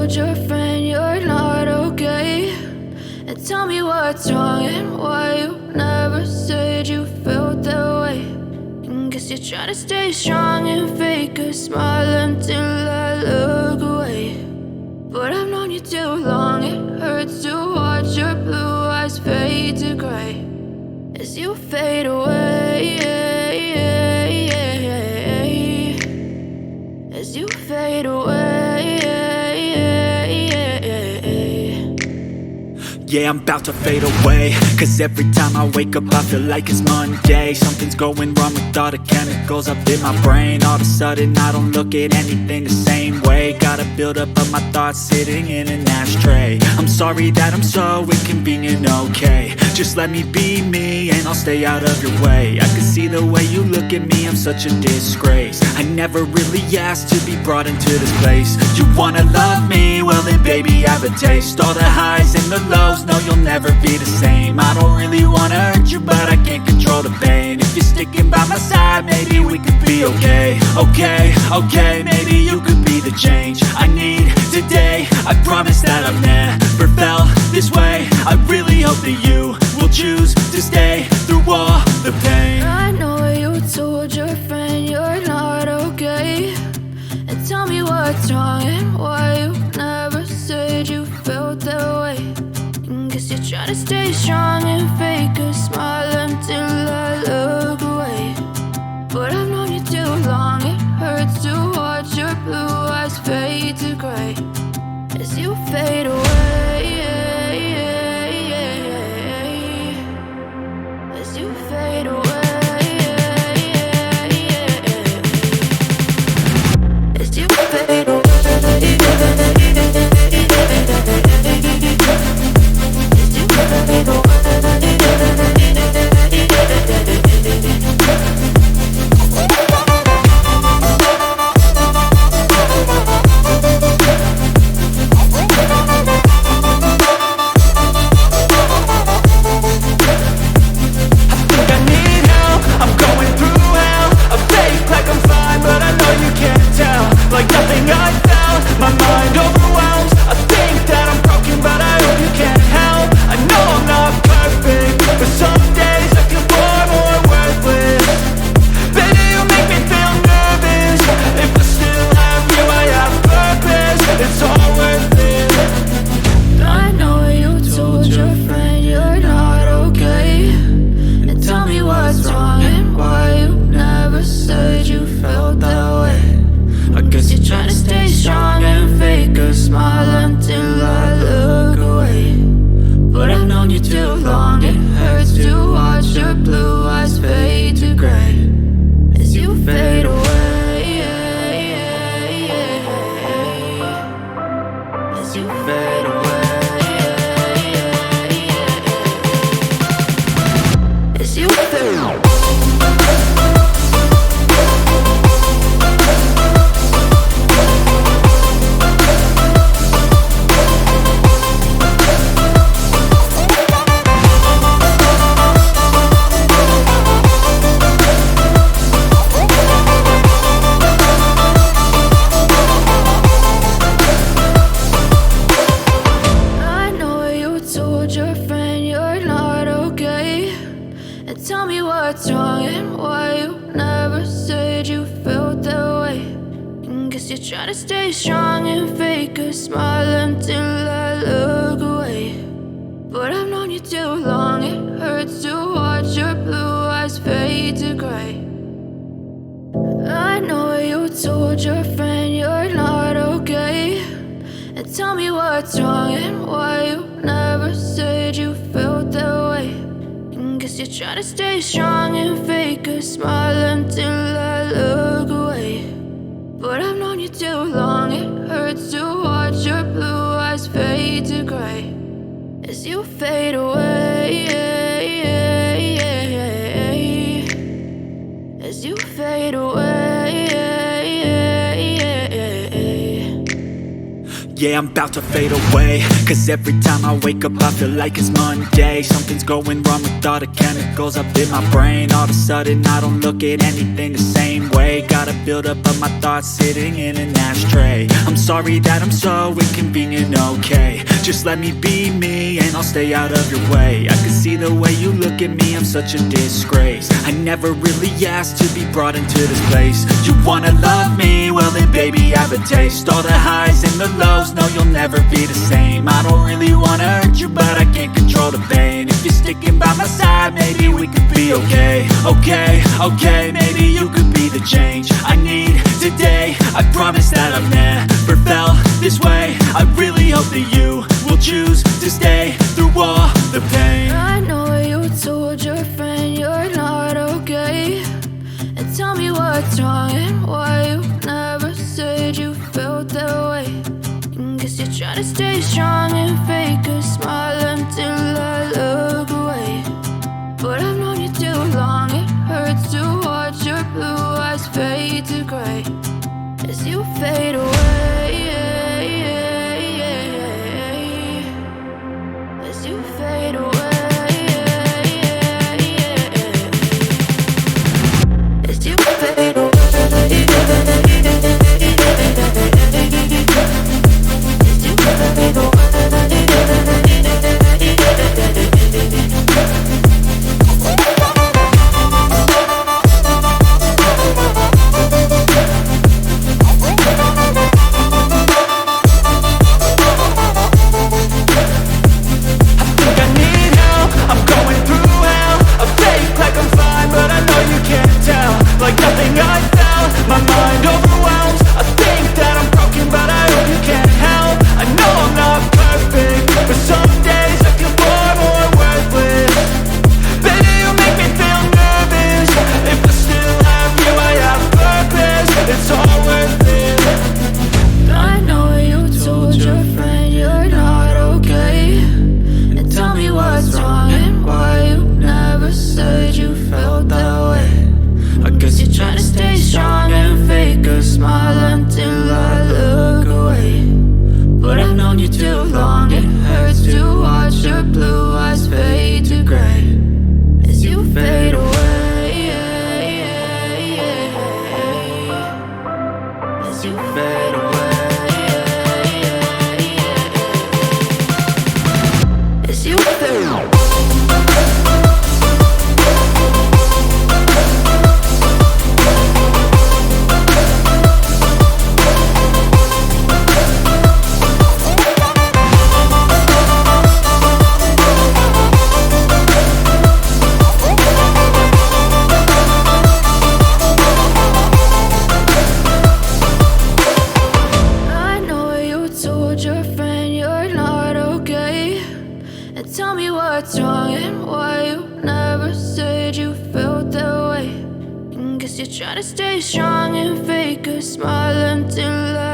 told your friend you're not okay? And tell me what's wrong and why you never said you felt that way. And guess you're trying to stay strong and fake a smile until I look away. But I've known you too long, it hurts to watch your blue eyes fade to gray as you fade away, as you fade away. Yeah, I'm about to fade away, cause every time I wake up I feel like it's Monday. Something's going wrong with all the chemicals up in my brain. All of a sudden I don't look at anything the same way. Got a build up of my thoughts sitting in an ashtray. I'm sorry that I'm so inconvenient, okay? Just let me be me and I'll stay out of your way. I can see the way you look at me, I'm such a disgrace. I never really asked to be brought into this place. You wanna love me? Well then baby have a taste. All the highs and the lows, no you'll never be the same. I don't really wanna hurt you but I can't control the pain. If you're sticking by my side maybe we could be okay. Okay, maybe you could be the change I need today. I promise that I've never felt this way. I really hope that you will choose to stay through all the pain. I know you told your friend you're not okay. And tell me what's wrong and why you never said you felt that way. And guess you're trying to stay strong and fake a smile until I look away. But I've known you too long, it hurts to watch your blue eyes fade to gray as you fade away, as you fade away, as you fade away. Yeah, I'm about to fade away, cause every time I wake up I feel like it's Monday. Something's going wrong with all the chemicals up in my brain. All of a sudden I don't look at anything the same way. Got a build up of my thoughts sitting in an ashtray. I'm sorry that I'm so inconvenient, okay. Just let me be me and I'll stay out of your way. I can see the way you look at me, I'm such a disgrace. I never really asked to be brought into this place. You wanna love me? Well then baby I have a taste. All the highs and the lows, no you'll never be the same. I don't really wanna hurt you but I can't control the pain. If you're sticking by my side, maybe we could be okay. Okay, okay, maybe you could be the change I need today. I promise that I've never felt this way. I really hope that you will choose to stay through all the pain. I know you told your friend you're not okay, and tell me what's wrong and why you never said you felt that way. Guess you're trying to stay strong and fake a smile until I look away. But I've known you too long, it hurts to watch your blue eyes fade to gray as you fade away. As you fade away. As you fade away. Try to stay strong and fake a smile until I